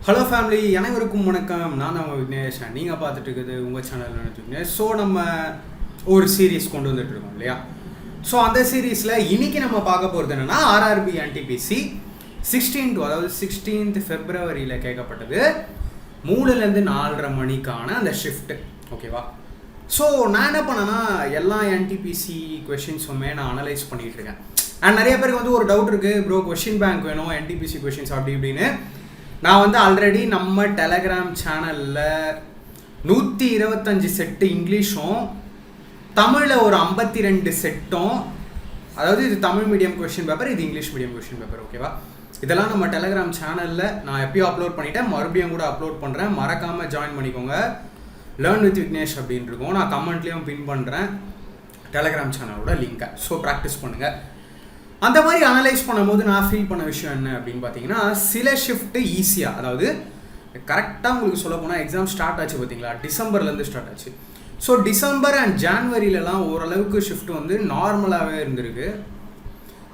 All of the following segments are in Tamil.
ஹலோ ஃபேமிலி, அனைவருக்கும் வணக்கம். நான் நம்ம விக்னேஷ். நீங்கள் பார்த்துட்டு இருக்குது உங்கள் சேனல் நினச்சிங்க. ஸோ நம்ம ஒரு சீரீஸ் கொண்டு வந்துட்டு இருக்கோம் இல்லையா? ஸோ அந்த சீரீஸில் இன்றைக்கி நம்ம பார்க்க போகிறது என்னென்னா ஆர்ஆர்பி என்டிபிசி 16th ஃபெப்ரவரியில் கேட்கப்பட்டது 3லேருந்து 4:30 மணிக்கான அந்த ஷிஃப்ட்டு. ஓகேவா? ஸோ நான் என்ன பண்ணேன்னா எல்லா என்டிபிசி கொஷின்ஸுமே நான் அனலைஸ் பண்ணிகிட்ருக்கேன். அண்ட் நிறைய பேருக்கு வந்து ஒரு டவுட் இருக்குது, ப்ரோ கொஷின் பேங்க் வேணும் என்டிபிசி கொஷின்ஸ் அப்படி இப்படின்னு. நான் வந்து ஆல்ரெடி நம்ம டெலகிராம் சேனலில் 125 செட்டு இங்கிலீஷும் தமிழில் ஒரு 52 செட்டும், அதாவது இது தமிழ் மீடியம் கொஷின் பேப்பர், இது இங்கிலீஷ் மீடியம் கொஷின் பேப்பர். ஓகேவா? இதெல்லாம் நம்ம டெலகிராம் சேனலில் நான் எப்பயும் அப்லோட் பண்ணிவிட்டேன், மறுபடியும் கூட அப்லோட் பண்ணுறேன். மறக்காமல் ஜாயின் பண்ணிக்கோங்க. லேர்ன் வித் விக்னேஷ் அப்படின்னு இருக்கும். நான் கமெண்ட்லேயும் பின் பண்ணுறேன் டெலகிராம் சேனலோட லிங்கை. ஸோ ப்ராக்டிஸ் பண்ணுங்கள். அந்த மாதிரி அனலைஸ் பண்ணும்போது நான் ஃபீல் பண்ண விஷயம் என்ன அப்படின்னு பார்த்தீங்கன்னா, சில ஷிஃப்ட்டு ஈஸியாக, அதாவது கரெக்டாக உங்களுக்கு சொல்ல போனால் எக்ஸாம் ஸ்டார்ட் ஆச்சு பார்த்தீங்களா, டிசம்பர்லேருந்து ஸ்டார்ட் ஆச்சு. ஸோ டிசம்பர் அண்ட் ஜான்வரியிலலாம் ஓரளவுக்கு ஷிஃப்ட் வந்து நார்மலாகவே இருந்திருக்கு.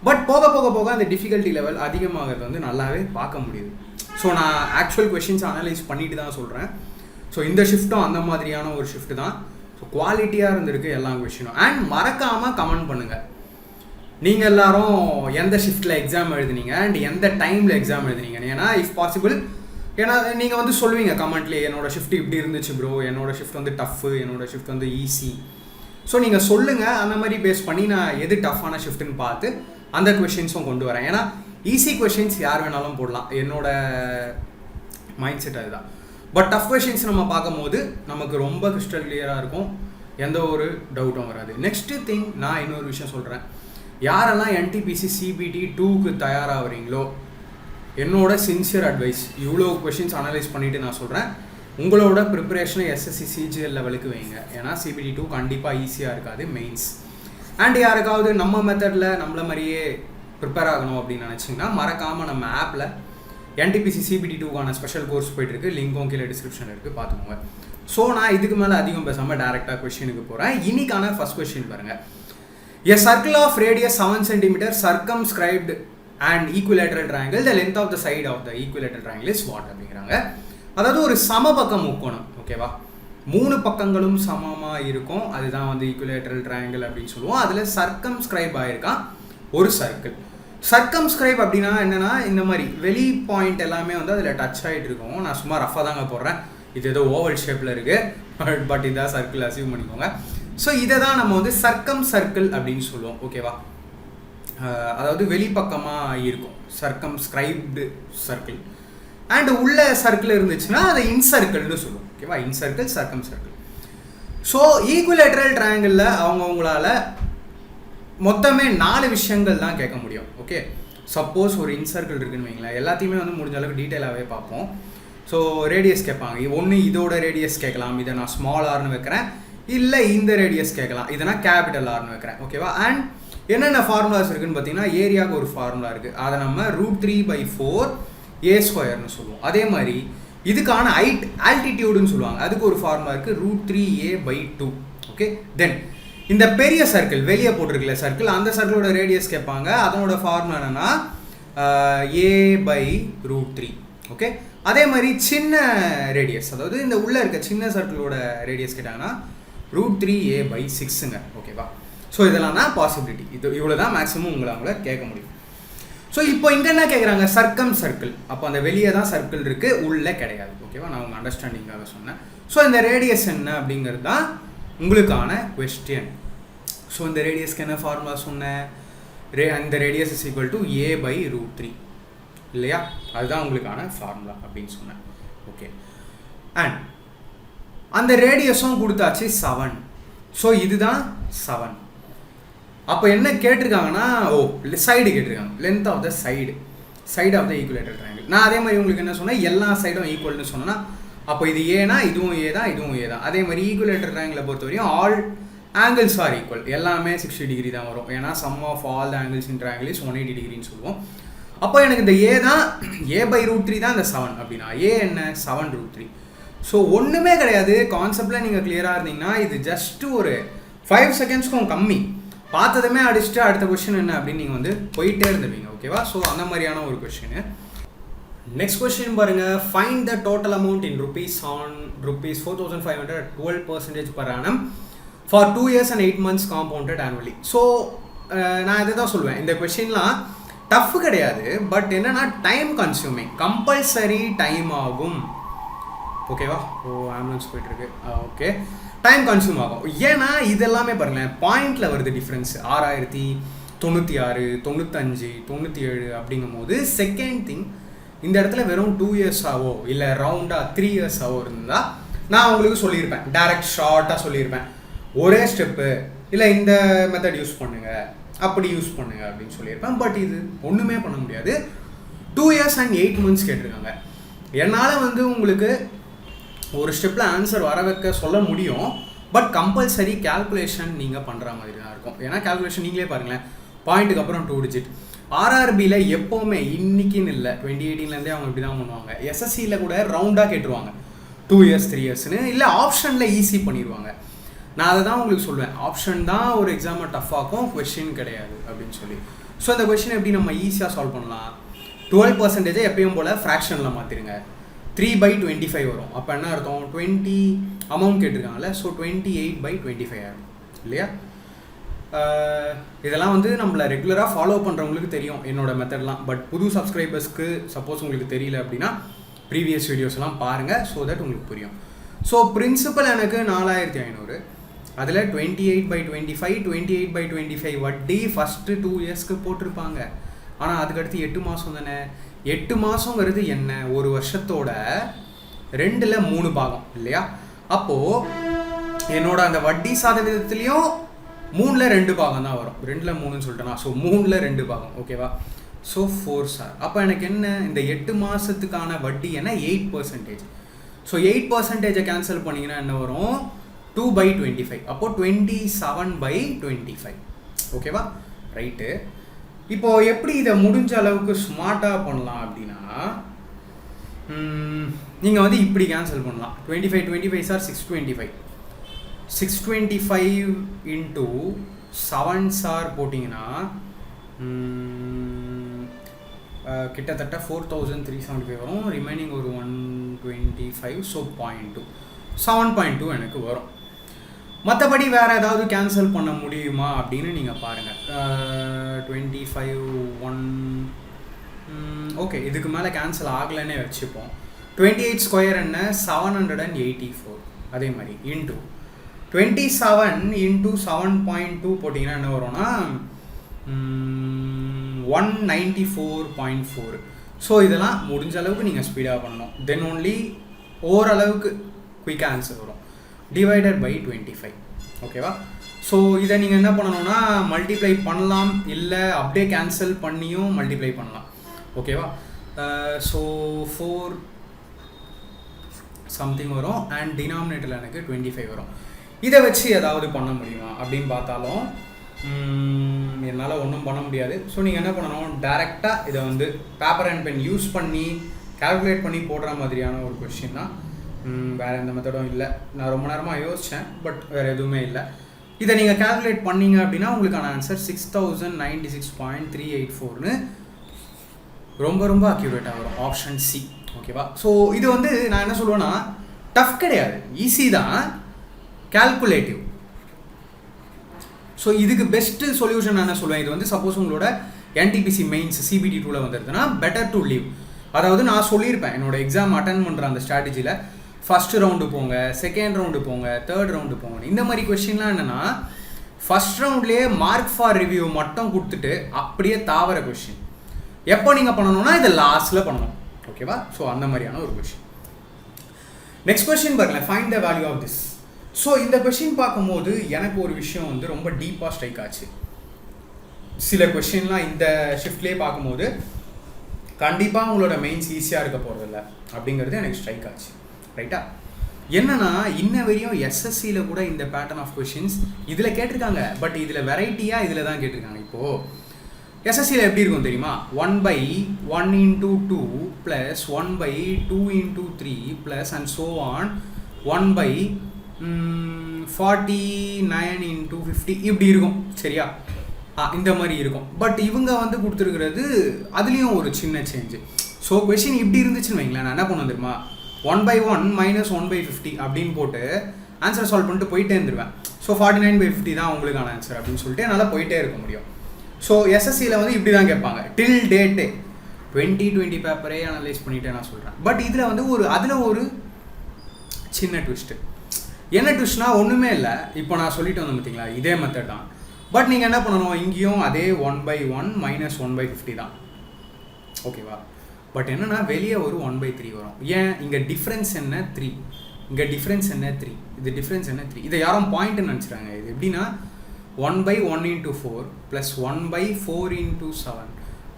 பட் போக போக போக அந்த டிஃபிகல்ட்டி லெவல் அதிகமாகிறது வந்து நல்லாவே பார்க்க முடியுது. ஸோ நான் ஆக்சுவல் கொஷின்ஸ் அனலைஸ் பண்ணிட்டு தான் சொல்கிறேன். ஸோ இந்த ஷிஃப்ட்டும் அந்த மாதிரியான ஒரு ஷிஃப்ட் தான். ஸோ குவாலிட்டியாக இருந்திருக்கு எல்லா கொஷினும். அண்ட் மறக்காமல் கமெண்ட் பண்ணுங்கள், நீங்கள் எல்லாரும் எந்த ஷிஃப்ட்டில் எக்ஸாம் எழுதுனீங்க அண்ட் எந்த டைமில் எக்ஸாம் எழுதுனீங்க. ஏன்னா இஃப் பாசிபிள், ஏன்னா நீங்கள் வந்து சொல்லுவீங்க கமெண்ட்லேயே, என்னோடய ஷிஃப்ட் இப்படி இருந்துச்சு ப்ரோ, என்னோடய ஷிஃப்ட் வந்து டஃப்பு, என்னோடய ஷிஃப்ட் வந்து ஈஸி. ஸோ நீங்கள் சொல்லுங்கள், அந்த மாதிரி பேஸ் பண்ணி நான் எது டஃப்பான ஷிஃப்ட்டுன்னு பார்த்து அந்த கொஷின்ஸும் கொண்டு வரேன். ஏன்னா ஈஸி கொஷின்ஸ் யார் வேணாலும் போடலாம், என்னோடய மைண்ட் செட் அதுதான். பட் டஃப் கொஷின்ஸ் நம்ம பார்க்கும்போது நமக்கு ரொம்ப கிறிஸ்டல் கிளியராக இருக்கும், எந்த ஒரு டவுட்டும் வராது. நெக்ஸ்ட்டு திங், நான் இன்னொரு விஷயம் சொல்கிறேன். யாரெல்லாம் என்டிபிசி சிபிடி 2க்கு தயாராகிறீங்களோ, என்னோட சின்சியர் அட்வைஸ், இவ்வளோ கொஷின்ஸ் அனலைஸ் பண்ணிவிட்டு நான் சொல்கிறேன், உங்களோட ப்ரிப்பரேஷனை எஸ்எஸ்சி சிஜிஎல் லெவலுக்கு வைங்க. ஏன்னா சிபிடி 2 கண்டிப்பாக ஈஸியாக இருக்காது மெயின்ஸ். அண்ட் யாருக்காவது நம்ம மெத்தடில் நம்மள மாதிரியே ப்ரிப்பேர் ஆகணும் அப்படின்னு நினச்சிங்கன்னா மறக்காமல் நம்ம ஆப்பில் என்டிபிசி சிபிடி 2க்கான ஸ்பெஷல் கோர்ஸ் போய்ட்டுருக்கு, லிங்க்கும் கீழே டிஸ்கிரிப்ஷனில் இருக்குது, பார்த்துக்கோங்க. ஸோ நான் இதுக்கு மேலே அதிகம் பேசாமல் டேரெக்டாக கொஷினுக்கு போகிறேன். இன்னைக்கான ஃபர்ஸ்ட் கொஷின் பாருங்கள். A circle of radius 7 cm circumscribed and equilateral triangle, the length of the side of the equilateral triangle is what அப்படிங்கிறாங்க. அதாவது ஒரு சமபக்க முக்கோணம். ஓகேவா? 3 பக்கங்களும் சமமாக இருக்கும், அதுதான் வந்து ஈக்குவலேட்டரல் ட்ரையாங்கிள் அப்படின்னு சொல்லுவோம். அதில் சர்க்கம்ஸ்கிரைப் ஆகிருக்கான் ஒரு சர்க்கிள். சர்க்கம்ஸ்கிரைப் அப்படின்னா என்னென்னா, இந்த மாதிரி வெளி பாயிண்ட் எல்லாமே வந்து அதில் டச் ஆகிட்டு இருக்கும். நான் சும்மா ரஃபாக தாங்க போடுறேன், இது ஏதோ ஓவல் ஷேப்பில் இருக்குது, பட் இதான் சர்க்கிள் அசீவ் பண்ணிக்கோங்க. ஸோ இதை தான் நம்ம வந்து சர்க்கம் சர்க்கிள் அப்படின்னு சொல்லுவோம். ஓகேவா? அதாவது வெளிப்பக்கமாக இருக்கும் சர்க்கம்ஸ்கிரைப்டு சர்க்கிள். அண்ட் உள்ள சர்க்கிள் இருந்துச்சுன்னா அதை இன்சர்க்கிள்னு சொல்லுவோம். ஓகேவா? இன்சர்க்கிள், சர்க்கம் சர்க்கிள். ஸோ ஈக்குவலேட்டரல் ட்ரையாங்கிளில் அவங்கவுங்களால மொத்தமே 4 விஷயங்கள் தான் கேட்க முடியும். ஓகே, சப்போஸ் ஒரு இன்சர்க்கிள் இருக்குன்னு வைங்களேன், எல்லாத்தையுமே வந்து முடிஞ்ச அளவுக்கு டீட்டெயிலாகவே பார்ப்போம். ஸோ ரேடியஸ் கேட்பாங்க, ஒன்று இதோட ரேடியஸ் கேட்கலாம், இதை நான் ஸ்மால் ஆர்னு வைக்கிறேன், இல்லை இந்த ரேடியஸ் கேட்கலாம், இதை நான் கேபிட்டல் ஆர்னு வைக்கிறேன். ஓகேவா? அண்ட் என்னென்ன ஃபார்முலாஸ் இருக்குன்னு பார்த்தீங்கன்னா, ஏரியாவுக்கு ஒரு ஃபார்முலா இருக்குது, அதை நம்ம √3/4 a² சொல்லுவோம். அதே மாதிரி இதுக்கான ஆல்டிடியூடுன்னு சொல்லுவாங்க, அதுக்கு ஒரு ஃபார்முலா இருக்குது, √3a/2. ஓகே, தென் இந்த பெரிய சர்க்கிள் வெளியே போட்டிருக்கல சர்க்கிள், அந்த சர்க்கிளோட ரேடியஸ் கேட்பாங்க, அதனோட ஃபார்முலா என்னன்னா a/√3. ஓகே, அதே மாதிரி சின்ன ரேடியஸ், அதாவது இந்த உள்ளே இருக்க சின்ன சர்க்கிளோட ரேடியஸ் கேட்டாங்கன்னா √3a/6ங்க. ஓகேவா? ஸோ இதெல்லாம் தான் பாசிபிலிட்டி. இவ்வளோ தான் மேக்ஸிமம் அவங்கள கேட்க முடியும். ஸோ இப்போ இங்கே என்ன கேட்குறாங்க, சர்க்கம் சர்க்கிள். அப்போ அந்த வெளியே தான் சர்க்கிள் இருக்குது, உள்ளே கிடையாது. ஓகேவா? நான் உங்கள் அண்டர்ஸ்டாண்டிங்காக சொன்னேன். ஸோ இந்த ரேடியஸ் என்ன அப்படிங்கிறது தான் உங்களுக்கான கொஸ்டின். ஸோ இந்த ரேடியஸ்க்கு என்ன ஃபார்முலா சொன்னேன், இந்த radius is equal to a/√3 இல்லையா? அதுதான் உங்களுக்கான ஃபார்முலா அப்படின்னு சொன்னேன். ஓகே, அண்ட் அந்த ரேடியஸும் கொடுத்தாச்சு 7. ஸோ இதுதான் 7. அப்போ என்ன கேட்டிருக்காங்கன்னா, சைடு கேட்டிருக்காங்க, length of the side of the equilateral triangle. நான் அதே மாதிரி உங்களுக்கு என்ன சொன்னேன், எல்லா சைடும் ஈக்குவல்னு சொன்னேன்னா அப்போ இது ஏனா இதுவும் ஏ தான், இதுவும் ஏ தான். அதே மாதிரி ஈக்குவலேட்டர் ட்ரையாங்கிளை பொறுத்த வரையும் ஆல் ஆங்கிள்ஸ் ஆர் ஈக்குவல், எல்லாமே 60 டிகிரி தான் வரும். ஏன்னா sum of all the angles in triangle is 180 டிகிரின்னு சொல்லுவோம். அப்போ எனக்கு இந்த ஏ தான், a/√3 தான் இந்த 7 அப்படின்னா ஏ என்ன 7√3. ஸோ ஒன்றுமே கிடையாது. கான்செப்டில் நீங்கள் கிளியராக இருந்தீங்கன்னா இது ஜஸ்ட் ஒரு 5 செகண்ட்ஸ்க்கும் கம்மி, பார்த்ததுமே அடிச்சுட்டு அடுத்த கொஸ்டின் என்ன அப்படின்னு நீங்கள் வந்து போயிட்டே இருந்துருவீங்க. ஓகேவா? ஸோ அந்த மாதிரியான ஒரு கொஸ்டின். நெக்ஸ்ட் கொஸ்டின் பாருங்க, find the total amount in rupees on rupees 4,500 at 12% per annum for 2 years and 8 months compounded annually. So நான் இதை தான் சொல்லுவேன், இந்த கொஸ்டின்லாம் டஃப் கிடையாது, பட் என்னன்னா டைம் கன்சியூமிங், கம்பல்சரி டைம் ஆகும். ஓகேவா? ஆம்புலன்ஸ் போயிட்டுருக்கு. ஓகே, டைம் கன்சியூம் ஆகும். ஏன்னா இதெல்லாமே பாருங்களேன், பாயிண்டில் வருது டிஃப்ரென்ஸ். 6,096, 95, 97 அப்படிங்கும் போது செகண்ட் திங், இந்த இடத்துல வெறும் 2 இயர்ஸாவோ இல்லை ரவுண்டாக 3 இயர்ஸாவோ இருந்தால் நான் உங்களுக்கு சொல்லியிருப்பேன், டைரக்ட் ஷார்ட்டாக சொல்லியிருப்பேன், ஒரே ஸ்டெப்பு இல்லை இந்த மெத்தட் யூஸ் பண்ணுங்கள், அப்படி யூஸ் பண்ணுங்கள் அப்படின்னு சொல்லியிருப்பேன். பட் இது ஒன்றுமே பண்ண முடியாது. 2 years and 8 months கேட்டிருக்காங்க. என்னால் வந்து உங்களுக்கு ஒரு ஸ்டெப்பில் ஆன்சர் வர வைக்க சொல்ல முடியும், பட் கம்பல்சரி கேல்குலேஷன் நீங்கள் பண்ணுற மாதிரி தான் இருக்கும். ஏன்னா கேல்குலேஷன் நீங்களே பாருங்களேன், பாயிண்ட்டுக்கு அப்புறம் 2 digit. ஆர்ஆர்பியில் எப்போவுமே இன்றைக்கின்னு இல்லை, 2018 அவங்க இப்படி தான் பண்ணுவாங்க. எஸ்எஸ்சியில் கூட ரவுண்டாக கேட்டுருவாங்க 2 years 3 yearsன்னு, இல்லை ஆப்ஷனில் ஈஸி பண்ணிடுவாங்க. நான் அதை தான் உங்களுக்கு சொல்லுவேன், ஆப்ஷன் தான் ஒரு எக்ஸாமை டஃப்பாகும், கொஷின் கிடையாது அப்படின்னு சொல்லி. ஸோ அந்த கொஷின் எப்படி நம்ம ஈஸியாக சால்வ் பண்ணலாம்? 12% எப்பயும் போல் ஃப்ராக்ஷனில் மாற்றிடுங்க. 3/25 வரும். அப்போ என்ன அர்த்தம்? 20 அமௌண்ட் கேட்டிருக்காங்கல்ல, ஸோ 28/25 ஆகும் இல்லையா? இதெல்லாம் வந்து நம்மளை ரெகுலராக ஃபாலோ பண்ணுறவங்களுக்கு தெரியும் என்னோட மெத்தட்லாம். பட் புது சப்ஸ்கிரைபர்ஸ்க்கு சப்போஸ் உங்களுக்கு தெரியல அப்படின்னா ப்ரீவியஸ் வீடியோஸ்லாம் பாருங்கள், ஸோ தட் உங்களுக்கு புரியும். ஸோ பிரின்சிபல் எனக்கு 4,500, அதில் 28/25, 28/25 வட்டி ஃபஸ்ட்டு 2 இயர்ஸ்க்கு போட்டிருப்பாங்க. ஆனால் அதுக்கடுத்து 8 மாதம் தானே. 8 மாதங்கிறது என்ன? ஒரு வருஷத்தோட 2ல் 3 பாகம் இல்லையா? அப்போது என்னோட அந்த வட்டி சதவீதத்துலேயும் 3ல் 2 பாகம் தான் வரும். 2ல் 3ன்னு சொல்லிட்டேனா, ஸோ 3ல் 2 பாகம். ஓகேவா? So 4 sir. அப்போ எனக்கு என்ன, இந்த 8 மாதத்துக்கான வட்டி என்ன? 8%. ஸோ 8% கேன்சல் பண்ணிங்கன்னா என்ன வரும்? 2/25. அப்போது 27/25. ஓகேவா? ரைட்டு. இப்போது எப்படி இதை முடிஞ்ச அளவுக்கு ஸ்மார்ட்டாக பண்ணலாம் அப்படின்னா, நீங்கள் வந்து இப்படி கேன்சல் பண்ணலாம். 25 சார் 625. 625 into 7 சார் போட்டிங்கன்னா கிட்டத்தட்ட 4,375 வரும். ரிமைனிங் ஒரு 125, ஸோ 0.2, 7.2 எனக்கு வரும். மற்றபடி வேறு ஏதாவது கேன்சல் பண்ண முடியுமா அப்படின்னு நீங்கள் பாருங்கள். 25 1 ஓகே, இதுக்கு மேலே கேன்சல் ஆகலைன்னே வச்சுப்போம். 28 ஸ்கொயர் என்ன? 784. அதே மாதிரி இன்ட்டு 27 into 7.2 போட்டிங்கன்னா என்ன வரும்னா 194.4. ஸோ இதெல்லாம் முடிஞ்ச அளவுக்கு நீங்கள் ஸ்பீடாக பண்ணணும். தென் ஓன்லி ஓரளவுக்கு குயிக்காக ஆன்சர் வரும். /25. ஓகேவா? ஸோ இதை நீங்கள் என்ன பண்ணணும்னா மல்டிப்ளை பண்ணலாம், இல்லை அப்படியே கேன்சல் பண்ணியும் மல்டிப்ளை பண்ணலாம். ஓகேவா? ஸோ 4 சம்திங் வரும் அண்ட் டினாமினேட்டரில் எனக்கு 25 வரும். இதை வச்சு ஏதாவது பண்ண முடியுமா அப்படின்னு பார்த்தாலும் என்னால் ஒன்றும் பண்ண முடியாது. ஸோ நீங்கள் என்ன பண்ணணும், டைரெக்டாக இதை வந்து பேப்பர் அண்ட் பென் யூஸ் பண்ணி கால்குலேட் பண்ணி போடுற மாதிரியான ஒரு கொஸ்டின் தான். வேறு எந்த மெத்தடும் இல்லை. நான் ரொம்ப நேரமாக யோசித்தேன், பட் வேறு எதுவுமே இல்லை. இதை நீங்கள் கால்குலேட் பண்ணீங்க அப்படின்னா உங்களுக்கான ஆன்சர் 6096.384ன்னு ரொம்ப ரொம்ப அக்யூரேட்டாக வரும். Option C. ஓகேவா? ஸோ இது வந்து நான் என்ன சொல்லுவேன்னா டஃப் கிடையாது, ஈஸி தான், கால்குலேட்டிவ். ஸோ இதுக்கு பெஸ்ட்டு சொல்யூஷன் நான் என்ன சொல்லுவேன், இது வந்து சப்போஸ் உங்களோட என்டிபிசி மெயின்ஸ் CBT 2ல் வந்துருதுன்னா பெட்டர் டு லீவ். அதாவது நான் சொல்லியிருப்பேன் என்னோட எக்ஸாம் அட்டன் பண்ணுற அந்த ஸ்ட்ராட்டஜியில், ஃபஸ்ட்டு ரவுண்டு போங்க, செகண்ட் ரவுண்டு போங்க, தேர்ட் ரவுண்டு போங்க. இந்த மாதிரி கொஸ்டின்லாம் என்னென்னா ஃபஸ்ட் ரவுண்ட்லேயே மார்க் ஃபார் ரிவ்யூ மட்டும் கொடுத்துட்டு அப்படியே தாவர கொஸ்டின். எப்போ நீங்கள் பண்ணணும்னா இதை லாஸ்ட்டில் பண்ணணும். ஓகேவா? ஸோ அந்த மாதிரியான ஒரு கொஸ்டின். நெக்ஸ்ட் கொஸ்டின் பாருங்களேன், find the value of this. So இந்த கொஸ்டின் பார்க்கும்போது எனக்கு ஒரு விஷயம் வந்து ரொம்ப டீப்பாக ஸ்ட்ரைக் ஆச்சு. சில கொஸ்டின்லாம் இந்த ஷிஃப்ட்லேயே பார்க்கும்போது கண்டிப்பாக உங்களோட மெயின்ஸ் ஈஸியாக இருக்க போகிறதில்ல அப்படிங்கிறது எனக்கு ஸ்ட்ரைக் ஆச்சு. ரைட்டா? என்னன்னா இன்ன வரையும் எஸ்எஸ்சியில் கூட இந்த பேட்டர்ன் ஆஃப் கொஷின்ஸ் இதில் கேட்டிருக்காங்க, பட் இதில் வெரைட்டியாக இதில் தான் கேட்டிருக்காங்க. இப்போது எஸ்எஸ்சியில் எப்படி இருக்கும் தெரியுமா? 1/1 into 2 plus 1/2 into 3 plus and so on 1/49 into 50 இப்படி இருக்கும். சரியா? இந்த மாதிரி இருக்கும். பட் இவங்க வந்து கொடுத்துருக்கிறது அதுலேயும் ஒரு சின்ன சேஞ்சு. ஸோ கொஷின் இப்படி இருந்துச்சுன்னு வைங்களேன், நான் என்ன பண்ணுவேன் தெரியுமா, 1/1 - 1/50 அப்படின்னு போட்டு ஆன்சர் சால்வ் பண்ணிட்டு போயிட்டே இருந்துருவேன். ஸோ 49/50 தான் உங்களுக்கான ஆன்சர் அப்படின்னு சொல்லிட்டு என்னால் போயிட்டே இருக்க முடியும். ஸோ எஸ்எஸ்சியில் வந்து இப்படி தான் கேட்பாங்க, டில் டேட்டு 2020 பேப்பரே அனலைஸ் பண்ணிவிட்டு நான் சொல்கிறேன். பட் இதில் வந்து அதில் ஒரு சின்ன ட்விஸ்ட்டு. என்ன ட்விஸ்ட்னா ஒன்றுமே இல்லை, இப்போ நான் சொல்லிட்டு வந்தேன் பார்த்தீங்களா, இதே மெத்தட் தான். பட் நீங்கள் என்ன பண்ணணும், இங்கேயும் அதே 1/1 - 1/50 தான், ஓகேவா. பட் என்னென்னா வெளியே ஒரு 1/3 வரும். ஏன், இங்கே டிஃப்ரென்ஸ் என்ன 3, இங்கே டிஃப்ரென்ஸ் என்ன 3, இது டிஃப்ரென்ஸ் என்ன 3. இதை யாரும் பாயிண்ட்டுன்னு நினச்சிட்டாங்க. இது எப்படின்னா 1/1 × 4 + 1/4 × 7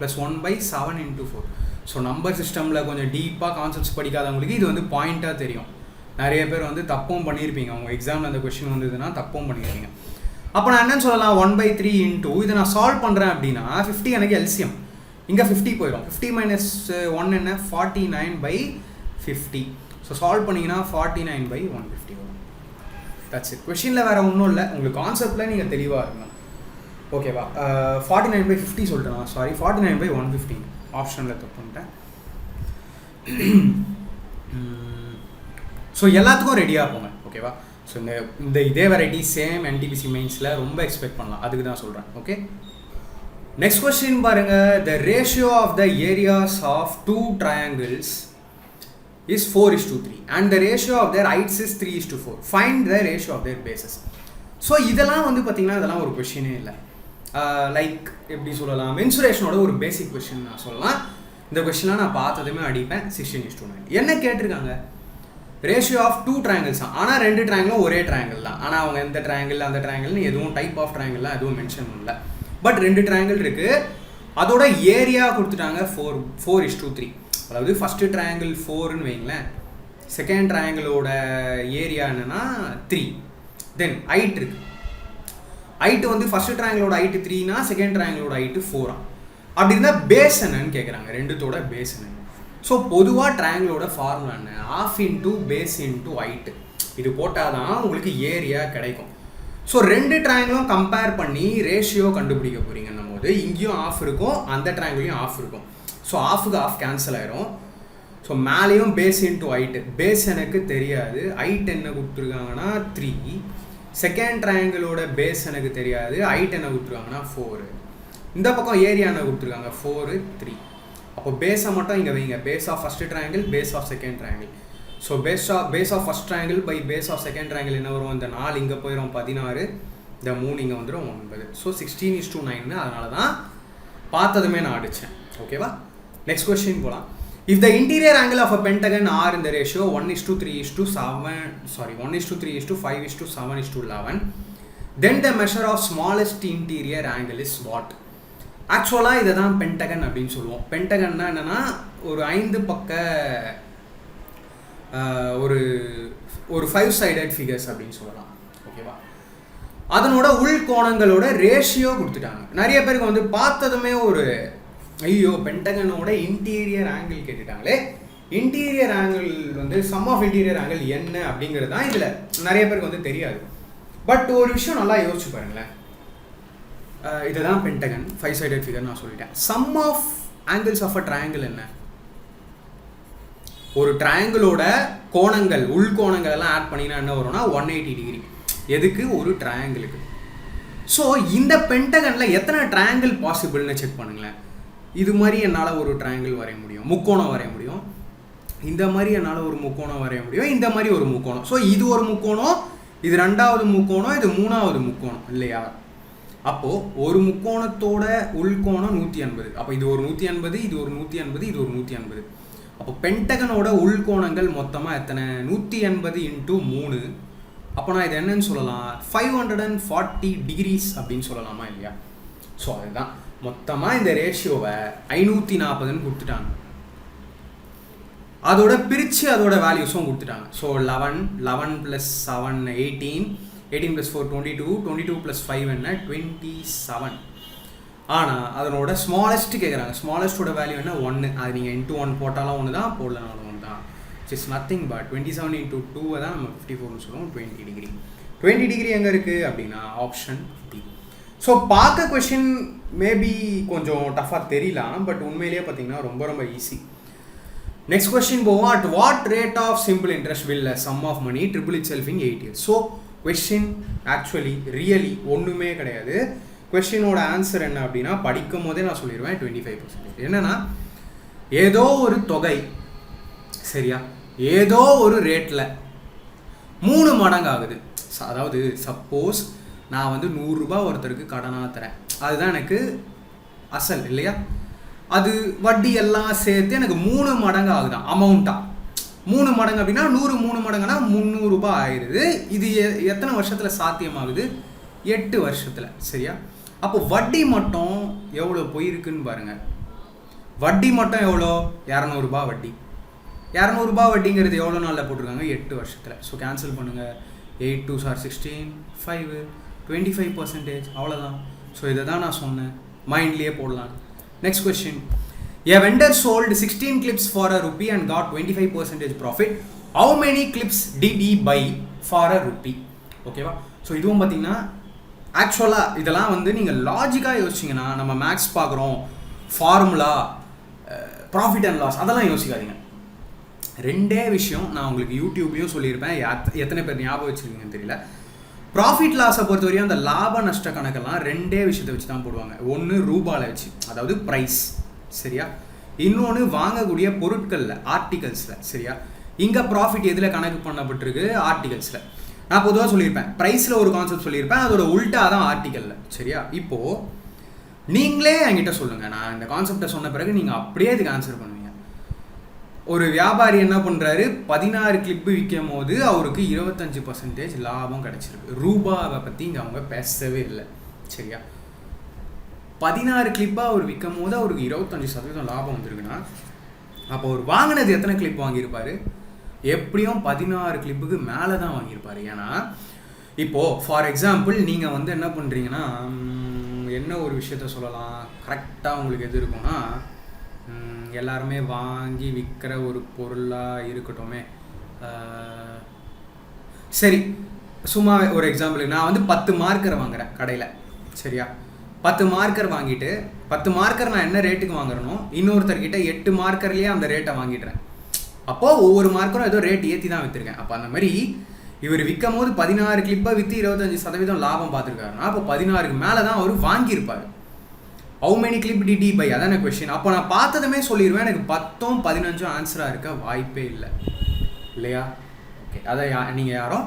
+ 1/7 × 4. ஸோ நம்பர் சிஸ்டமில் கொஞ்சம் டீப்பாக கான்செப்ட்ஸ் படிக்காதவங்களுக்கு இது வந்து பாயிண்ட்டாக தெரியும். நிறைய பேர் வந்து தப்பும் பண்ணியிருப்பீங்க, உங்கள் எக்ஸாமில் அந்த கொஸ்டின் வந்ததுன்னா தப்பும் பண்ணியிருப்பீங்க. அப்போ நான் என்னன்னு சொல்லலாம், 1/3 × இதை நான் சால்வ் பண்ணுறேன் அப்படின்னா 50 எனக்கு எல்சிஎம், இங்கே 50 போயிடும். 50 - 1 என்ன, 49/50. ஸோ சால்வ் பண்ணிங்கன்னா 49/150 வரும். That's it. கொஷினில் வேறு ஒன்றும் இல்லை, உங்களுக்கு கான்செப்டில் நீங்கள் தெளிவாக இருக்கணும், ஓகேவா. 49/50 சொல்லிட்டேன், சாரி 49/150 ஆப்ஷனில் தப்பு பண்ணிட்டேன். ஸோ எல்லாத்துக்கும் ரெடியாக போங்க, ஓகேவா. ஸோ இந்த இதே வெரைட்டி சேம் NTPC மெயின்ஸில் ரொம்ப எக்ஸ்பெக்ட் பண்ணலாம், அதுக்கு தான் சொல்கிறேன், ஓகே. நெக்ஸ்ட் கொஸ்டின் பாருங்கள், the ratio of the areas of 2 triangles is 4:3 and the ratio of their heights is 3:4. Find the ratio of their bases. So இதெல்லாம் வந்து பார்த்திங்கன்னா இதெல்லாம் ஒரு கொஷினே இல்லை. லைக் எப்படி சொல்லலாம், மென்சுரேஷனோட ஒரு பேசிக் கொஷின் நான் சொல்லலாம். இந்த கொஷின்லாம் நான் பார்த்ததுமே அடிப்பேன். 16:9 என்ன கேட்டிருக்காங்க, ரேஷியோ ஆஃப் 2 triangles தான். ஆனால் 2 ட்ரையாங்கிளும் ஒரே ட்ரையாங்கிள் தான். ஆனால் அவங்க எந்த ட்ரையாங்கிள் அந்த ட்ரையாங்கிள்னு எதுவும் டைப் ஆஃப் ட்ரையாங்கிள்லாம் எதுவும் மென்ஷன் பண்ணல. பட் 2 ட்ரையாங்கிள் இருக்குது, அதோட ஏரியா கொடுத்துட்டாங்க 4:3. அதாவது ஃபஸ்ட்டு ட்ரையாங்கிள் 4ன்னு வைங்களேன், செகண்ட் ட்ரையாங்கிளோட ஏரியா என்னென்னா 3. தென் ஹைட் இருக்குது, ஹைட்டு வந்து ஃபஸ்ட்டு ட்ரையாங்கிளோட ஹைட்டு 3னா செகண்ட் ட்ரையாங்கிளோட ஹைட்டு 4. அப்படி இருந்தால் பேஸ் என்னன்னு கேட்குறாங்க, ரெண்டுத்தோட பேஸ் என்ன. ஸோ பொதுவாக ட்ரையாங்கிளோட ஃபார்முலா என்ன, ½ × பேஸ் × ஹைட்டு. இது போட்டால் தான் உங்களுக்கு ஏரியா கிடைக்கும். ஸோ 2 ட்ரையாங்கிளும் கம்பேர் பண்ணி ரேஷியோ கண்டுபிடிக்க போகிறீங்கன்னும் போது இங்கேயும் ½ இருக்கும், அந்த ட்ரையாங்கிளையும் ½ இருக்கும். ஸோ ½ கேன்சல் ஆயிரும். ஸோ மேலேயும் பேஸ் × ஹைட்டு, பேஸ் எனக்கு தெரியாது, ஹைட் என்ன கொடுத்துருக்காங்கன்னா 3. செகண்ட் ட்ரையாங்கிளோட பேஸ் எனக்கு தெரியாது, ஹைட் என்ன கொடுத்துருக்காங்கன்னா 4. இந்த பக்கம் ஏரியா என்ன கொடுத்துருக்காங்க 4, 3. அப்போ பேஸை மட்டும் இங்கே வைங்க, base of first triangle, base of second triangle. So base of first triangle by base of second triangle என்ன வரும், இந்த 4 இங்கே போயிடும் 16, இந்த 3 இங்கே வந்துடும் 9. ஸோ 16:9, அதனால தான் பார்த்ததுமே நான் அடித்தேன், ஓகேவா. நெக்ஸ்ட் கொஸ்டின் போகலாம். If the interior angle of a pentagon are இந்த ratio 1:3:7 then the measure of smallest interior angle is what? ஆக்சுவலாக இதை தான் பென்டகன் அப்படின்னு சொல்லுவோம். பென்டகன்னா என்னென்னா ஒரு 5 பக்க ஒரு 5-sided ஃபிகர்ஸ் அப்படின்னு சொல்லலாம், ஓகேவா. அதனோட உள்கோணங்களோட ரேஷியோ கொடுத்துட்டாங்க. நிறைய பேருக்கு வந்து பார்த்ததுமே ஒரு ஐயோ பென்டகனோட இன்டீரியர் ஆங்கிள் கேட்டுட்டாங்களே, இன்டீரியர் ஆங்கிள் வந்து சம் ஆஃப் இன்டீரியர் ஆங்கிள் என்ன அப்படிங்கிறது தான் இதில் நிறைய பேருக்கு வந்து தெரியாது. பட் ஒரு விஷயம் நல்லா யோசிச்சு பாருங்களேன், இதுதான் பென்டகன் 5-sided ஃபிகர் நான் சொல்லிட்டேன். Sum of angles of a triangle என்ன, ஒரு ட்ரையாங்கிளோட கோணங்கள் உள்கோணங்கள் எல்லாம் ஆட் பண்ணினா என்ன வரும்னா 180 டிகிரி. எதுக்கு, ஒரு ட்ரையாங்கிளுக்கு. ஸோ இந்த பென்டகனில் எத்தனை ட்ரையாங்கிள் பாசிபிள்னு செக் பண்ணுங்களேன். இது மாதிரி என்னால் ஒரு ட்ரையாங்கிள் வரைய முடியும், முக்கோணம் வரைய முடியும். இந்த மாதிரி என்னால் ஒரு முக்கோணம் வரைய முடியும், இந்த மாதிரி ஒரு முக்கோணம். ஸோ இது ஒரு முக்கோணம், இது 2வது முக்கோணம், இது 3வது முக்கோணம் இல்லையா. அப்போது ஒரு முக்கோணத்தோட உள்கோணம் 180. அப்போ இது ஒரு 180, இது ஒரு 180, இது ஒரு 180. அப்போ பென்டகனோட உள்கோணங்கள் மொத்தமாக எத்தனை, 180 × 3. அப்போ நான் இது என்னன்னு சொல்லலாம், 540 டிகிரிஸ் அப்படின்னு சொல்லலாமா இல்லையா. ஸோ அதுதான் மொத்தமாக இந்த ரேஷியோவை 540ன்னு கொடுத்துட்டாங்க. அதோட பிரித்து அதோட வேல்யூஸும் கொடுத்துட்டாங்க. ஸோ 11 + 7 18, 18 + 4 22, 22 + 5 என்ன 27. ஆனால் அதனோட ஸ்மாலஸ்ட் கேட்குறாங்க. ஸ்மாலஸ்டோட வேல்யூ என்ன 1. அது நீங்கள் × 1 போட்டாலும் 1 தான், போடலனாலும் 1 தான். இட்ஸ் நத்திங் பட் 27 × 2 தான் நம்ம 54ன்னு சொல்லுவோம். 20 டிகிரி. 20 டிகிரி எங்கே இருக்குது அப்படின்னா ஆப்ஷன் டி. ஸோ பார்க்க கொஷின் மேபி கொஞ்சம் டஃபாக தெரியலாம், பட் உண்மையிலேயே பார்த்தீங்கன்னா ரொம்ப ரொம்ப ஈஸி. நெக்ஸ்ட் கொஸ்டின் போவோம். At what rate of simple interest will sum of money triple itself in 8 years? So question actually really ஒன்றுமே கிடையாது. கொஸ்டினோட ஆன்சர் என்ன அப்படின்னா, படிக்கும் போதே நான் சொல்லிடுவேன் 25%. என்னன்னா, ஏதோ ஒரு தொகை சரியா, ஏதோ ஒரு ரேட்டில் 3 மடங்கு ஆகுது. அதாவது சப்போஸ் நான் வந்து 100 ரூபாய் ஒருத்தருக்கு கடனாக தரேன், அதுதான் எனக்கு அசல் இல்லையா, அது வட்டி எல்லாம் சேர்த்து எனக்கு 3 மடங்கு ஆகுதான் அமௌண்ட்டாக. 3 மடங்கு அப்படின்னா 100 3 மடங்குனா 300 ரூபாய் ஆயிடுது. இது எத்தனை வருஷத்தில் சாத்தியமாகுது? 8 வருஷத்தில் சரியா. அப்போ வட்டி மட்டும் எவ்வளோ போயிருக்குன்னு பாருங்கள். வட்டி மட்டும் எவ்வளோ? 200 ரூபாய் வட்டி. 200 ரூபாய் வட்டிங்கிறது எவ்வளோ நாளில் போட்டிருக்காங்க? 8 வருஷத்தில். ஸோ கேன்சல் பண்ணுங்கள். 8 2 are 16, 5 25%, அவ்வளோதான். ஸோ இதை தான் நான் சொன்னேன், மைண்ட்லேயே போடலாம். Next question. A vendor sold 16 clips for ₹1 and got 25% profit. How many clips did he buy for ₹1? ஓகேவா. ஸோ இதுவும் பார்த்தீங்கன்னா ஆக்சுவலாக இதெல்லாம் வந்து நீங்கள் லாஜிக்காக யோசிச்சிங்கன்னா, நம்ம மேக்ஸ் பார்க்குறோம், ஃபார்முலா, ப்ராஃபிட் அண்ட் லாஸ் அதெல்லாம் யோசிக்காதீங்க. 2 விஷயம் நான் உங்களுக்கு யூடியூப்லேயும் சொல்லியிருப்பேன், எத்தனை பேர் ஞாபகம் வச்சுருக்கீங்கன்னு தெரியல. ப்ராஃபிட் லாஸை பொறுத்த வரையும் அந்த லாப நஷ்ட கணக்கெல்லாம் 2 விஷயத்தை வச்சு தான் போடுவாங்க. ஒன்று ரூபாவில் வச்சு, அதாவது ப்ரைஸ் சரியா. இன்னொன்று வாங்கக்கூடிய பொருட்களில், ஆர்டிகல்ஸில் சரியா. இங்கே ப்ராஃபிட் எதில் கணக்கு பண்ணப்பட்டிருக்கு? ஆர்டிகல்ஸில். நான் பொதுவாக சொல்லியிருப்பேன், ப்ரைஸில் ஒரு கான்செப்ட் சொல்லியிருப்பேன், அதோட உல்ட்டா தான் ஆர்டிக்கலில் சரியா. இப்போது நீங்களே என்கிட்ட சொல்லுங்கள், நான் இந்த கான்செப்டை சொன்ன பிறகு நீங்கள் அப்படியே இதுக்கு ஆன்சர் பண்ணுவீங்க. ஒரு வியாபாரி என்ன பண்ணுறாரு, 16 கிளிப்பு விற்கும் போது அவருக்கு 25% லாபம் கிடச்சிருக்கு. ரூபாவை பற்றி இங்கே அவங்க பேசவே இல்லை சரியா. 16 கிளிப்பாக அவர் விற்கும் போது அவருக்கு 25% லாபம் வந்துருக்குன்னா, அப்போ அவர் வாங்கினது எத்தனை கிளிப் வாங்கியிருப்பார்? எப்படியும் 16 கிளிப்புக்கு மேலே தான் வாங்கியிருப்பார். ஏன்னா இப்போது ஃபார் எக்ஸாம்பிள் நீங்கள் வந்து என்ன பண்ணுறீங்கன்னா, என்ன ஒரு விஷயத்த சொல்லலாம், கரெக்டாக உங்களுக்கு எது இருக்கும்னா, எல்லாருமே வாங்கி விற்கிற ஒரு பொருளாக இருக்கட்டுமே. சரி, சும்மா ஒரு எக்ஸாம்பிள், நான் வந்து 10 மார்க்கர் வாங்குகிறேன் கடையில் சரியா. 10 மார்க்கர் வாங்கிட்டு 10 மார்க்கர் நான் என்ன ரேட்டுக்கு வாங்குறேனோ இன்னொருத்தர்கிட்ட 8 மார்க்கர்லேயே அந்த ரேட்டை வாங்கிடுறேன். அப்போது ஒவ்வொரு மார்க்கரும் ஏதோ ரேட் ஏற்றி தான் விற்றுருக்கேன். அப்போ அந்த மாதிரி இவர் விற்கும் போது 16 கிளிப்பை விற்று 25% லாபம் பார்த்துருக்காருன்னா, அப்போ 16க்கு மேலே தான் அவர் வாங்கியிருப்பார். How many clip did he buy, அதான கொஸ்டின். அப்போ நான் பார்த்ததுமே சொல்லிடுவேன், எனக்கு 10ம் 15ம் ஆன்சராக இருக்க வாய்ப்பே இல்லை இல்லையா. ஓகே, அதை நீங்கள் யாரும்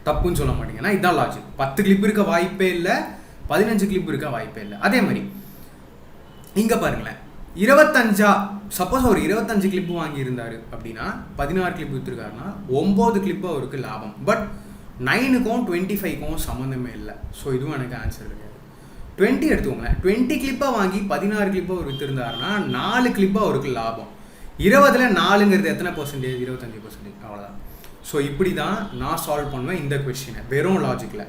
தப்புன்னு சொல்ல மாட்டீங்கன்னா, இதுதான் லாஜிக். 10 கிளிப் இருக்க வாய்ப்பே இல்லை, 15 கிளிப் இருக்க வாய்ப்பே இல்லை. அதே மாதிரி இங்கே பாருங்களேன், 25 சப்போஸ் அவர் 25 கிளிப்பு வாங்கியிருந்தார் அப்படின்னா 16 கிளிப் விற்றுருக்காருன்னா 9 கிளிப்பு அவருக்கு லாபம். பட் 9க்கும் 25க்கும் சம்மந்தமே இல்லை. ஸோ இதுவும் எனக்கு ஆன்சர் கிடையாது. 20 எடுத்துக்கோங்களேன், 20 கிளிப்பை வாங்கி 16 கிளிப்பை அவர் விற்றுருந்தாருன்னா 4 கிளிப்பு அவருக்கு லாபம். 20ல் 4ங்கிறது எத்தனை பர்சன்டேஜ்? 25%, அவ்வளோதான். ஸோ இப்படி தான் நான் சால்வ் பண்ணுவேன் இந்த கொஸ்டினை, வெறும் லாஜிக்கில்.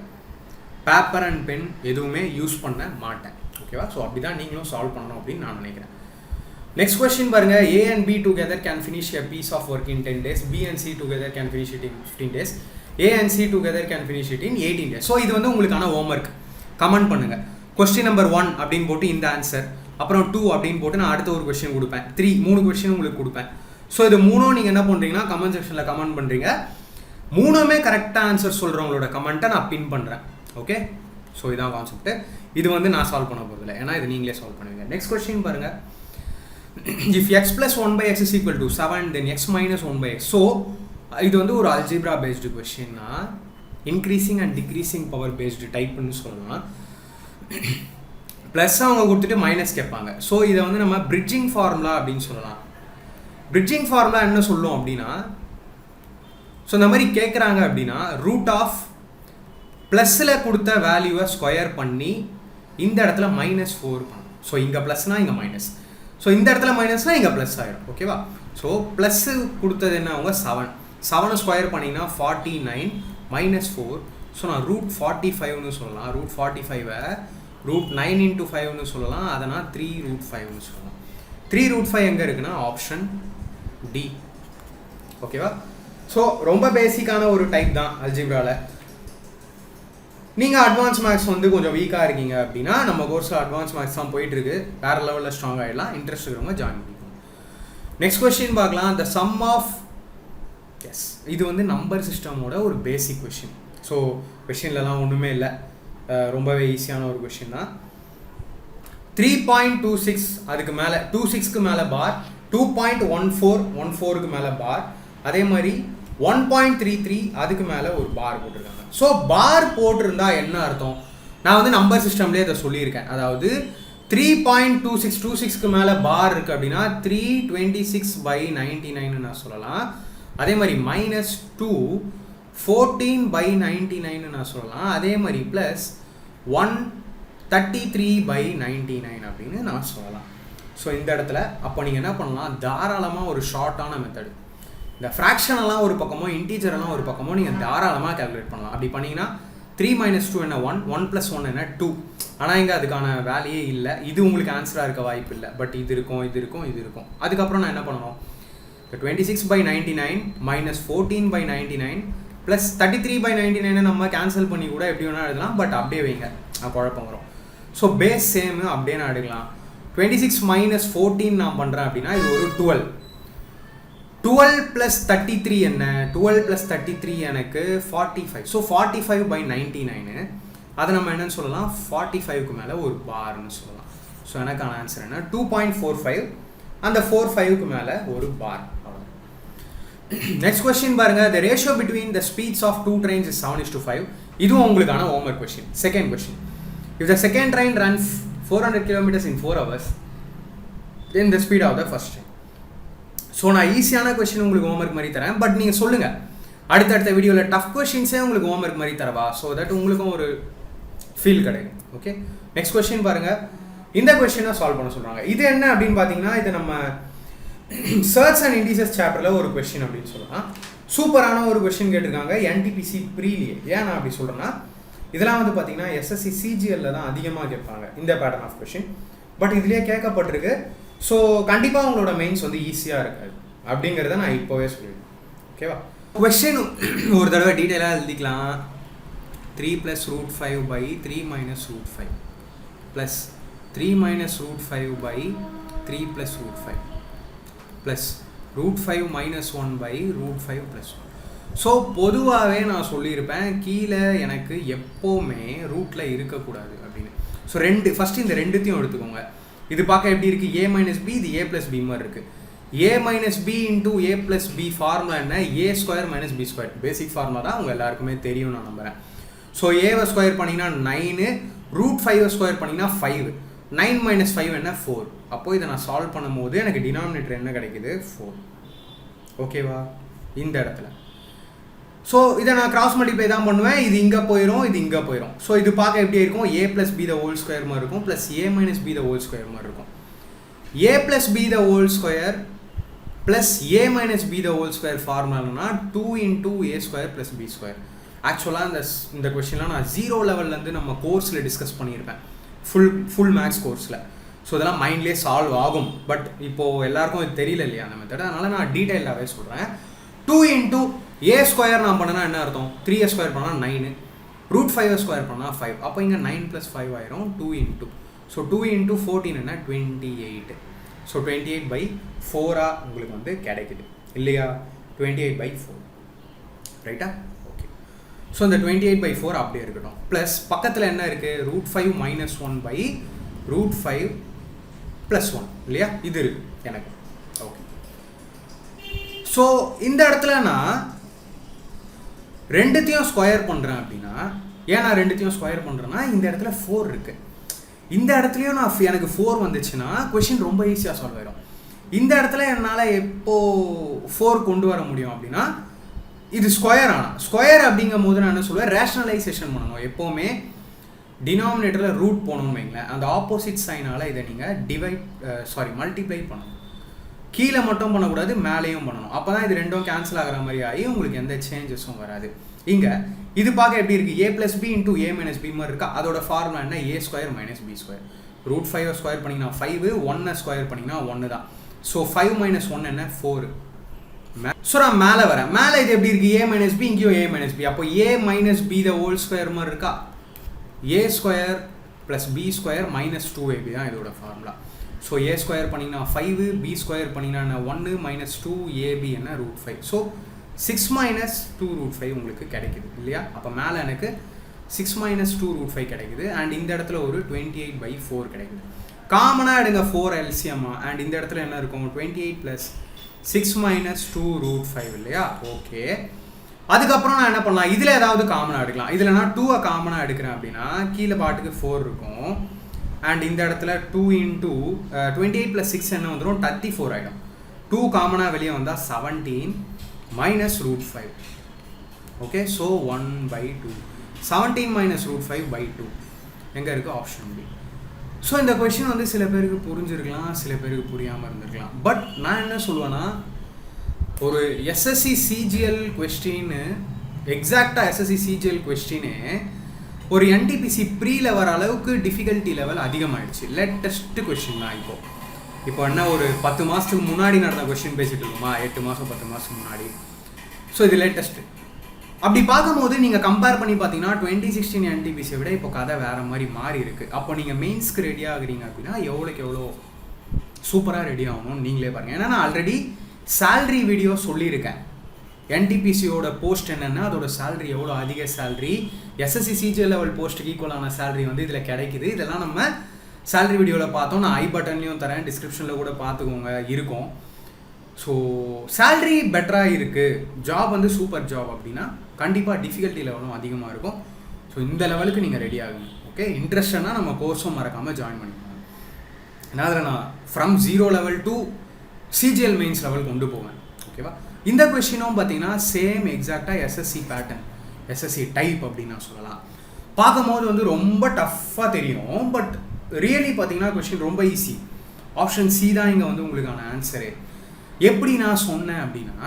பேப்பர் அண்ட் பென் எதுவுமே யூஸ் பண்ண மாட்டேன் ஓகேவா. ஸோ அப்படி தான் நீங்களும் சால்வ் பண்ணணும் அப்படின்னு நான் நினைக்கிறேன். நெக்ஸ்ட் கொஸ்டின் பாருங்க. A and B together can finish a piece of work in 10 days. B and C together can finish it in 15 days. A and C together can finish it in 18 days. So இது வந்து உங்களுக்கான ஹோம்ஒர்க். கமெண்ட் பண்ணுங்கள். கொஸ்டின் நம்பர் 1 அப்படின்னு போட்டு இந்த ஆன்சர், அப்புறம் 2 அப்படின்னு போட்டு நான் அடுத்த ஒரு கொஸ்டின் கொடுப்பேன். 3 கொஸ்டின் உங்களுக்கு கொடுப்பேன். ஸோ இது 3ம் நீங்கள் என்ன பண்ணுறீங்கன்னா கமெண்ட் செக்ஷனில் கமெண்ட் பண்ணுறீங்க. 3மே கரெக்டாக ஆன்சர் சொல்கிறவங்களோட கமெண்ட்டை நான் பின் பண்ணுறேன். ஓகே, ஸோ இதான் கான்செப்ட். இது வந்து நான் சால்வ் பண்ண போகிறதில்ல, ஏன்னா இது நீங்களே சால்வ் பண்ணுவீங்க. நெக்ஸ்ட் கொஸ்டின் பாருங்கள். If x plus 1 by x is equal to 7, then x minus 1 by x. So இது வந்து ஒரு அல்ஜிப்ரா பேஸ்டு கொஸ்டின்னா, increasing and decreasing power based டைப்புன்னு சொல்லலாம். ப்ளஸ் அவங்க கொடுத்துட்டு மைனஸ் கேட்பாங்க. ஸோ இதை வந்து நம்ம பிரிட்ஜிங் ஃபார்முலா அப்படின்னு சொல்லலாம். பிரிட்ஜிங் ஃபார்முலா என்ன சொல்லும் அப்படின்னா, ஸோ இந்த மாதிரி கேட்குறாங்க அப்படின்னா, ரூட் ஆஃப் ப்ளஸில் கொடுத்த வேல்யூவை ஸ்கொயர் பண்ணி இந்த இடத்துல -4 பண்ணும். ஸோ இங்கே ப்ளஸ்னால் இங்கே மைனஸ், ஸோ இந்த இடத்துல மைனஸ்னால் இங்கே ப்ளஸ் ஆகிடும். ஓகேவா. ஸோ ப்ளஸ்ஸு கொடுத்தது என்ன, அவங்க 7 ஸ்கொயர் பண்ணிங்கன்னா 49 -4. ஸோ நான் √45ன்னு சொல்லலாம். √45 √9 × 5ன்னு சொல்லலாம். அதை நான் 3√5ன்னு சொல்லலாம். 3√5 எங்கே இருக்குன்னா ஆப்ஷன் டி. ஓகேவா. ஸோ ரொம்ப பேசிக்கான ஒரு டைப் தான் அல்ஜிப்ராவில். நீங்கள் அட்வான்ஸ் மேக்ஸ் வந்து கொஞ்சம் வீக்காக இருக்கீங்க அப்படின்னா நம்ம கோர்ஸில் அட்வான்ஸ் மேக்ஸ் தான் போயிட்டுருக்கு. வேறு லெவலில் ஸ்ட்ராங் ஆகிடலாம். இன்ட்ரெஸ்ட் இருக்கிறவங்க ஜாயின் பண்ணிக்கோங்க. நெக்ஸ்ட் கொஸ்டின் பார்க்கலாம். த சம் ஆஃப் இது வந்து நம்பர் சிஸ்டமோட ஒரு பேசிக் கொஷின். ஸோ கொஷின்லலாம் ஒன்றுமே இல்லை, ரொம்பவே ஈஸியான ஒரு கொஷின் தான். 3.26 அதுக்கு மேலே 26க்கு மேலே பார், 2.14 மேலே பார், அதே மாதிரி 1.33 அதுக்கு மேலே ஒரு பார் போட்டிருக்காங்க. ஸோ பார் போட்டிருந்தா என்ன அர்த்தம்? நான் வந்து நம்பர் சிஸ்டம்லேயே அதை சொல்லியிருக்கேன். அதாவது 3.26க்கு மேலே பார் இருக்குது அப்படின்னா 326/99 நான் சொல்லலாம். அதே மாதிரி -2 14/99 நான் சொல்லலாம். அதே மாதிரி ப்ளஸ் 133/99 அப்படின்னு நான் சொல்லலாம். ஸோ இந்த இடத்துல அப்போ நீங்கள் என்ன பண்ணலாம், தாராளமாக ஒரு ஷார்ட்டான மெத்தடு, இந்த ஃப்ராக்ஷனெல்லாம் ஒரு பக்கமோ இன்டீஜரெல்லாம் ஒரு பக்கமோ நீங்கள் தாராளமாக கேல்குலேட் பண்ணலாம். அப்படி பண்ணிங்கன்னா 3 - 2 என்ன 1, 1 + 1 என்ன 2. ஆனால் இங்கே அதுக்கான வேலையே இல்லை. இது உங்களுக்கு ஆன்சராக இருக்க வாய்ப்பு இல்லை. பட் இது இருக்கும், இது இருக்கும், இது இருக்கும். அதுக்கப்புறம் நான் என்ன பண்ணணும், 26/99 - 14/99 ப்ளஸ் 33/99 நம்ம கேன்சல் பண்ணி கூட எப்படி வேணால் எழுதலாம். பட் அப்படியே வைங்க, குழப்பம் வரும். ஸோ பேஸ் சேமு அப்படியே நான் எடுக்கலாம். 26 - 14 நான் பண்ணுறேன் அப்படின்னா இது ஒரு 12. 12 + 33 என்ன, 12 + 33 எனக்கு 45. ஸோ 45/99 அதை நம்ம என்னன்னு சொல்லலாம், 45க்கு மேலே ஒரு பார்னு சொல்லலாம். ஸோ எனக்கான ஆன்சர் என்ன, 2.45, அந்த 45க்கு மேலே ஒரு பார். நெக்ஸ்ட் கொஸ்டின் பாருங்க. The ratio between the speeds of 2 trains is 7:5. இதுவும் உங்களுக்கான homework question. Second question, if the second train runs 400 kilometers in 4 hours, then the speed of the first train. So நான் ஈஸியான கொஸ்டின் உங்களுக்கு ஹோம்வொர்க் மாதிரி தரேன். பட் நீங்கள் சொல்லுங்கள், அடுத்தடுத்த வீடியோவில் டஃப் கொஸ்டின்ஸே உங்களுக்கு ஹோம்வொர்க் மாதிரி தரவா, ஸோ தட் உங்களுக்கும் ஒரு ஃபீல் கிடைக்கும். ஓகே, நெக்ஸ்ட் கொஸ்டின் பாருங்கள். இந்த கொஸ்டினை சால்வ் பண்ண சொல்கிறாங்க. இது என்ன அப்படின்னு பார்த்தீங்கன்னா, இது நம்ம சர்ச் அண்ட் இண்டீசஸ் சாப்டரில் ஒரு கொஸ்டின் அப்படின்னு சொல்லலாம். சூப்பரான ஒரு கொஸ்டின் கேட்டிருக்காங்க என்டிபிசி ப்ரீலியே. ஏன் நான் அப்படி சொல்கிறேன்னா, இதெல்லாம் வந்து பார்த்தீங்கன்னா எஸ்எஸ்சி சிஜிஎல்ல தான் அதிகமாக கேட்பாங்க இந்த பேட்டர்ன் ஆஃப் கொஸ்டின். பட் இதுலேயே கேட்கப்பட்டிருக்கு. ஸோ கண்டிப்பாக உங்களோட மெயின்ஸ் வந்து ஈஸியாக இருக்காது அப்படிங்கிறத நான் இப்போவே சொல்லிடுவேன். ஓகேவா, கொஸ்டின் ஒரு தடவை டீட்டெயிலாக எழுதிக்கலாம். 3 + √5/3 - √5 ப்ளஸ் 3 - √5/3 + √5 ப்ளஸ் √5 - 1/√5 + 1. ஸோ பொதுவாகவே நான் சொல்லியிருப்பேன், கீழே எனக்கு எப்போவுமே ரூட்டில் இருக்கக்கூடாது அப்படின்னு. ஸோ ஃபஸ்ட்டு இந்த ரெண்டுத்தையும் எடுத்துக்கோங்க. இது பார்க்க எப்படி இருக்குது, a - b, இது a + b மாதிரி இருக்குது. a - b × a + b formula என்ன, a² - b². பேசிக் ஃபார்முலா தான் உங்கள் எல்லாருக்குமே தெரியும் நான் நம்புகிறேன். ஸோ ஏவை ஸ்கொயர் பண்ணிங்கன்னா 9, √5 ஸ்கொயர் பண்ணிங்கன்னா 5, 9 - 5 என்ன 4. அப்போது இதை நான் சால்வ் பண்ணும் போது எனக்கு டினாமினேட்டர் என்ன கிடைக்குது, 4. ஓகேவா, இந்த இடத்துல. ஸோ இதை நான் கிராஸ் மல்டிப்ளை தான் பண்ணுவேன். இது இங்கே போயிடும், இது இங்கே போயிடும். ஸோ இது பார்க்க எப்படி இருக்கும், a + b the whole square மாதிரி இருக்கும், plus a - b the whole square மாதிரி இருக்கும். a + b the whole square plus a - b the whole square ஃபார்முலானா 2 × a² + b². ஆக்சுவலாக இந்த கொஸ்டின்லாம் நான் 0 லெவல்லேருந்து நம்ம கோர்ஸில் டிஸ்கஸ் பண்ணியிருப்பேன், ஃபுல் மேக்ஸ் கோர்ஸில். ஸோ இதெல்லாம் மைண்ட்லேயே சால்வ் ஆகும். பட் இப்போது எல்லாருக்கும் இது தெரியல இல்லையா அந்த மெத்தட், அதனால் நான் டீட்டெயிலாகவே சொல்கிறேன். 2 × a² நான் பண்ணனா என்ன அர்த்தம், 3a² பண்ணால் 9, √5 பண்ணால் 5. அப்போ இங்கே 9 + 5 ஆயிரும், 2 × ஸோ 2 × 14 என்ன 28. ஸோ 28/4 உங்களுக்கு வந்து கிடைக்குது இல்லையா, 28/4 ரைட்டா. ஓகே, ஸோ இந்த 28/4 அப்படியே இருக்கட்டும். ப்ளஸ் பக்கத்தில் என்ன இருக்குது, √5 - 1/√5 + 1 இல்லையா, இது இருக்குது எனக்கு. ஓகே, ஸோ இந்த இடத்துல நான் ரெண்டுத்தையும் ஸ்கொயர் பண்ணுறேன் அப்படின்னா, ஏன் நான் ரெண்டுத்தையும் ஸ்கொயர் பண்ணுறேன்னா, இந்த இடத்துல 4 இருக்குது. இந்த இடத்துலையும் நான் எனக்கு 4 வந்துச்சுன்னா கொஷின் ரொம்ப ஈஸியாக சால்வ் ஆயிடும். இந்த இடத்துல என்னால் எப்போது 4 கொண்டு வர முடியும் அப்படின்னா, இது ஸ்கொயர் ஆனால் ஸ்கொயர் அப்படிங்கும் போது நான் என்ன சொல்லுவேன், ரேஷ்னலைசேஷன் பண்ணணும். எப்போவுமே டினாமினேட்டரில் ரூட் போகணும்னு வைங்களேன், அந்த ஆப்போசிட் சைனால் இதை நீங்கள் மல்டிப்ளை பண்ணணும். கீழே மட்டும் பண்ணக்கூடாது, மேலேயும் பண்ணணும். அப்போ தான் இது ரெண்டும் கேன்சல் ஆகிற மாதிரி ஆகி உங்களுக்கு எந்த சேஞ்சஸும் வராது. இங்கே இது பார்க்க எப்படி இருக்குது, a + b × a - b மாதிரி இருக்கா. அதோட ஃபார்முலா என்ன, a² - b². √5 ஸ்கொயர் பண்ணிங்கன்னா 5, 1 ஸ்கொயர் பண்ணிங்கன்னா 1 தான். ஸோ 5 - 1 என்ன 4. ஸோ நான் மேலே வரேன். மேலே இது எப்படி இருக்குது, a - b, இங்கேயும் a - b. அப்போ a - b the whole square மாதிரி இருக்கா, a² + b² - 2ab தான் இதோட ஃபார்முலா. ஸோ ஏ ஸ்கொயர் பண்ணிங்கன்னா 5, பி ஸ்கொயர் பண்ணிங்கன்னா 1 மைனஸ் 2 ஏபி என்ன √5. ஸோ 6 மைனஸ் 2 √5 உங்களுக்கு கிடைக்குது இல்லையா. அப்போ மேலே எனக்கு 6 மைனஸ் 2 √5 கிடைக்குது. அண்ட் இந்த இடத்துல ஒரு 28/4 கிடைக்குது. காமனாக எடுங்க 4 எல்சிஎம்மா. அண்ட் இந்த இடத்துல என்ன இருக்கும் 28 + 6 மைனஸ் 2 √5 இல்லையா. ஓகே, அதுக்கப்புறம் நான் என்ன பண்ணலாம், இதில் ஏதாவது காமனாக எடுக்கலாம். இதில் நான் 2 காமனாக எடுக்கிறேன் அப்படின்னா கீழே பாட்டுக்கு 4 இருக்கும். அண்ட் இந்த இடத்துல 2 × 28 + 6 என்ன வந்துடும் 34 ஆகிடும். 2 காமனாக வெளியே வந்தால் 17 மைனஸ் √5. Okay, so 1/2. 17 மைனஸ் √5/2 எங்கே இருக்குது, ஆப்ஷன் பி. ஸோ இந்த கொஷின் வந்து சில பேருக்கு புரிஞ்சிருக்கலாம், சில பேருக்கு புரியாமல் இருந்திருக்கலாம். பட் நான் என்ன சொல்லுவேன்னா, ஒரு எஸ்எஸ்சி சிஜிஎல் கொஸ்டின்னு எக்ஸாக்டாக எஸ்எஸ்சி சிஜிஎல் கொஸ்டினே ஒரு என்டிபிசி ப்ரீல வர அளவுக்கு டிஃபிகல்ட்டி லெவல் அதிகமாகிடுச்சு. லேட்டஸ்ட் கொஸ்டின் தான். இப்போ என்ன ஒரு 10 மாதத்துக்கு முன்னாடி நடந்த கொஸ்டின் பேசிகிட்டு இருக்கோமா, 8 மாதம் 10 மாதத்துக்கு முன்னாடி. ஸோ இது லேட்டஸ்ட்டு. அப்படி பார்க்கும்போது நீங்கள் கம்பேர் பண்ணி பார்த்தீங்கன்னா 2016 என்டிபிசியை விட இப்போ கதை வேறு மாதிரி மாறி இருக்குது. அப்போ நீங்கள் மெயின்ஸ்க்கு ரெடி ஆகுறீங்க அப்படின்னா எவ்வளோக்கு எவ்வளோ சூப்பராக ரெடி ஆகணும்னு நீங்களே பாருங்கள். ஏன்னா நான் ஆல்ரெடி சேல்ரி வீடியோ சொல்லியிருக்கேன். என்டிபிசியோட போஸ்ட் என்னென்னா அதோட சேல்ரி எவ்வளோ அதிக சேல்ரி, எஸ்எஸ்சி சிஜிஎல் லெவல் போஸ்ட்டுக்கு ஈக்குவலான சேல்ரி வந்து இதில் கிடைக்குது. இதெல்லாம் நம்ம சேல்ரி வீடியோவில் பார்த்தோம். நான் ஐ பட்டன்லையும் தரேன், டிஸ்கிரிப்ஷனில் கூட பார்த்துக்கோங்க இருக்கும். ஸோ சேல்ரி பெட்டராக இருக்குது, ஜாப் வந்து சூப்பர் ஜாப் அப்படின்னா கண்டிப்பாக டிஃபிகல்ட்டி லெவலும் அதிகமாக இருக்கும். ஸோ இந்த லெவலுக்கு நீங்கள் ரெடி ஆகுங்க. ஓகே, இன்ட்ரெஸ்ட்னா நம்ம கோர்ஸும் மறக்காமல் ஜாயின் பண்ணிக்கோங்க. ஏன்னா அதில் நான் from 0 level to CGL mains level கொண்டு போவேன். ஓகேவா. இந்த கொஸ்டினும் பார்த்தீங்கன்னா சேம் எக்ஸாக்டாக எஸ்எஸ்சி பேட்டர்ன், எஸ்எஸ்சி டைப் அப்படின்னு நான் சொல்லலாம். பார்க்கும்போது வந்து ரொம்ப டஃப்பாக தெரியும். பட் ரியலி பார்த்தீங்கன்னா கொஸ்டின் ரொம்ப ஈஸி. ஆப்ஷன் சி தான் இங்கே வந்து உங்களுக்கான ஆன்சரே. எப்படி நான் சொன்னேன் அப்படின்னா,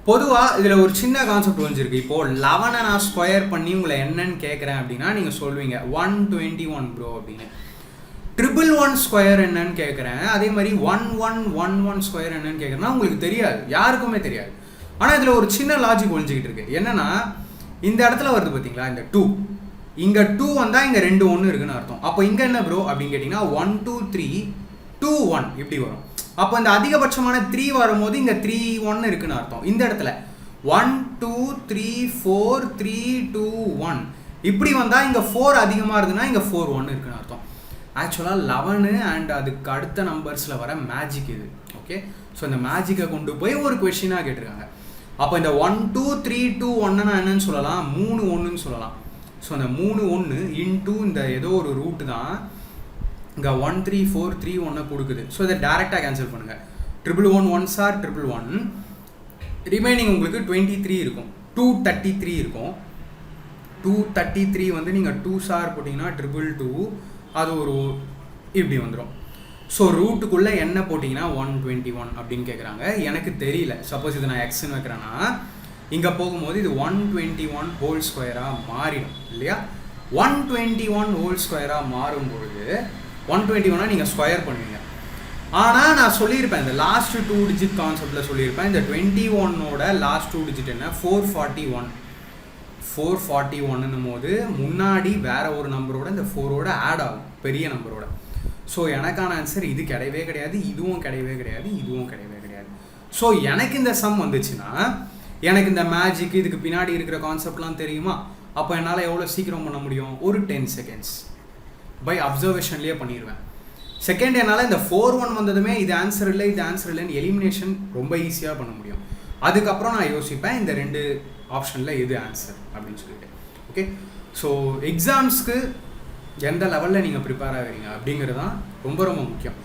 பொதுவாக இதில் ஒரு சின்ன கான்செப்ட் வந்துருக்கு. இப்போது 11 நான் ஸ்கொயர் பண்ணி உங்களை என்னன்னு கேட்குறேன் அப்படின்னா நீங்கள் சொல்வீங்க 121 ப்ரோ அப்படின்னு. 111 ஸ்கொயர் என்னன்னு கேட்குறேன், அதே மாதிரி 1111 ஸ்கொயர் என்னன்னு கேட்குறேன்னா உங்களுக்கு தெரியாது, யாருக்குமே தெரியாது. ஆனால் இதில் ஒரு சின்ன லாஜிக் ஒழிஞ்சிக்கிட்டு இருக்கு. என்னன்னா, இந்த இடத்துல வருது பார்த்தீங்களா இந்த 2, இங்கே 2 வந்தால் இங்கே 2 1 இருக்குன்னு அர்த்தம். அப்போ இங்கே என்ன ப்ரோ அப்படின்னு கேட்டிங்கன்னா 1 2 3 2 1 இப்படி வரும். அப்போ இந்த அதிகபட்சமான 3 வரும்போது இங்கே 3 1 இருக்குன்னு அர்த்தம். இந்த இடத்துல 1 2 3 4 3 2 1 இப்படி வந்தால் இங்கே 4 அதிகமாக இருக்குதுன்னா இங்கே 4 1 இருக்குன்னு அர்த்தம். ஆக்சுவலாக 11 அண்ட் அதுக்கு அடுத்த நம்பர்ஸில் வர மேஜிக் இது. ஓகே, ஸோ இந்த மேஜிக்கை கொண்டு போய் ஒரு கொஷினாக கேட்டிருக்காங்க. அப்போ இந்த 1 2 3 2 1னா என்னன்னு சொல்லலாம், 3 1ன்னு சொல்லலாம். ஸோ அந்த 3 1 இன்டூ இந்த ஏதோ ஒரு ரூட்டு தான் இங்கே 1 3 4 3 1 கொடுக்குது. ஸோ இதை டேரெக்டாக கேன்சல் பண்ணுங்கள். 111 1s ஆர் 111, ரிமைனிங் உங்களுக்கு 23 இருக்கும், 233 இருக்கும். 233 வந்து நீங்கள் 2s ஆர் போட்டிங்கன்னா 222, அது ஒரு இப்படி வந்துடும். ஸோ ரூட்டுக்குள்ளே என்ன போட்டிங்கன்னா 121 அப்படின்னு கேட்குறாங்க. எனக்கு தெரியல, சப்போஸ் இது நான் எக்ஸ்ன்னு வைக்கிறேன்னா இங்கே போகும்போது இது 121 ஹோல் ஸ்கொயராக மாறிடும் இல்லையா. 121 ஹோல் ஸ்கொயராக மாறும்பொழுது 121 நீங்கள் ஸ்கொயர் பண்ணுவீங்க. ஆனால் நான் சொல்லியிருப்பேன், இந்த லாஸ்ட் 2 டிஜிட் கான்செப்டில் சொல்லியிருப்பேன், இந்த 21ஓட லாஸ்ட் 2 டிஜிட் என்ன 441. 441 போது முன்னாடி வேற ஒரு நம்பரோட இந்த 4ஓட ஆட் ஆகும், பெரிய நம்பரோட. ஸோ எனக்கான ஆன்சர் இது கிடையவே கிடையாது, இதுவும் கிடையவே கிடையாது, இதுவும் கிடையவே கிடையாது. ஸோ எனக்கு இந்த சம் வந்துச்சுன்னா எனக்கு இந்த மேஜிக் இதுக்கு பின்னாடி இருக்கிற கான்செப்ட்லாம் தெரியுமா. அப்போ என்னால் எவ்வளோ சீக்கிரம் பண்ண முடியும், ஒரு 10 seconds பை அப்சர்வேஷன்லேயே பண்ணிடுவேன். செகண்ட் என்னால் இந்த 4-1 வந்ததுமே இது ஆன்சர் இல்லை இது ஆன்சர் இல்லைன்னு எலிமினேஷன் ரொம்ப ஈஸியாக பண்ண முடியும். அதுக்கப்புறம் நான் யோசிப்பேன் இந்த 2 ஆப்ஷனில் எது ஆன்சர் அப்படின்னு சொல்லிட்டு. ஓகே, ஸோ எக்ஸாம்ஸ்க்கு எந்த லெவலில் நீங்கள் ப்ரிப்பேர் ஆகிறீங்க அப்படிங்கிறது தான் ரொம்ப ரொம்ப முக்கியம்.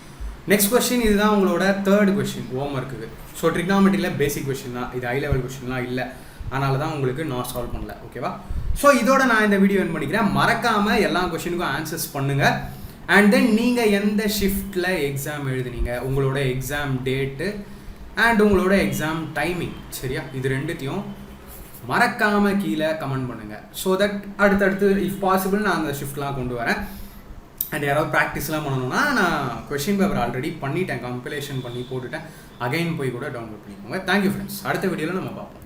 நெக்ஸ்ட் கொஸ்டின், இதுதான் உங்களோட 3rd கொஸ்டின் ஹோம் ஒர்க்குக்கு. ஸோ ட்ரிக்னாமெட்ரியில் பேசிக் கொஸ்டின் தான் இது, ஹை லெவல் கொஸ்டின்லாம் இல்லை, அதனால தான் உங்களுக்கு நான் சால்வ் பண்ணல. ஓகேவா. ஸோ இதோட நான் இந்த வீடியோ என் பண்ணிக்கிறேன். மறக்காமல் எல்லா கொஸ்டினுக்கும் ஆன்சர்ஸ் பண்ணுங்கள். அண்ட் தென் நீங்கள் எந்த ஷிஃப்ட்டில் எக்ஸாம் எழுதுனீங்க, உங்களோட எக்ஸாம் டேட்டு அண்ட் உங்களோட எக்ஸாம் டைமிங், சரியா, இது ரெண்டுத்தையும் மறக்காமல் கீழே கமெண்ட் பண்ணுங்கள். ஸோ தட் அடுத்தடுத்து இஃப் பாசிபிள் நான் அந்த ஷிஃப்ட்லாம் கொண்டு வரேன். அண்ட் யாராவது ப்ராக்டிஸ்லாம் பண்ணணும்னா நான் கொஷின் பேப்பர் ஆல்ரெடி பண்ணிட்டேன், கம்பைலேஷன் பண்ணி போட்டுட்டேன், அகைன் போய் கூட டவுன்லோட் பண்ணிக்கோங்க. தேங்க்யூ ஃப்ரெண்ட்ஸ், அடுத்த வீடியோவில் நம்ம பார்ப்போம்.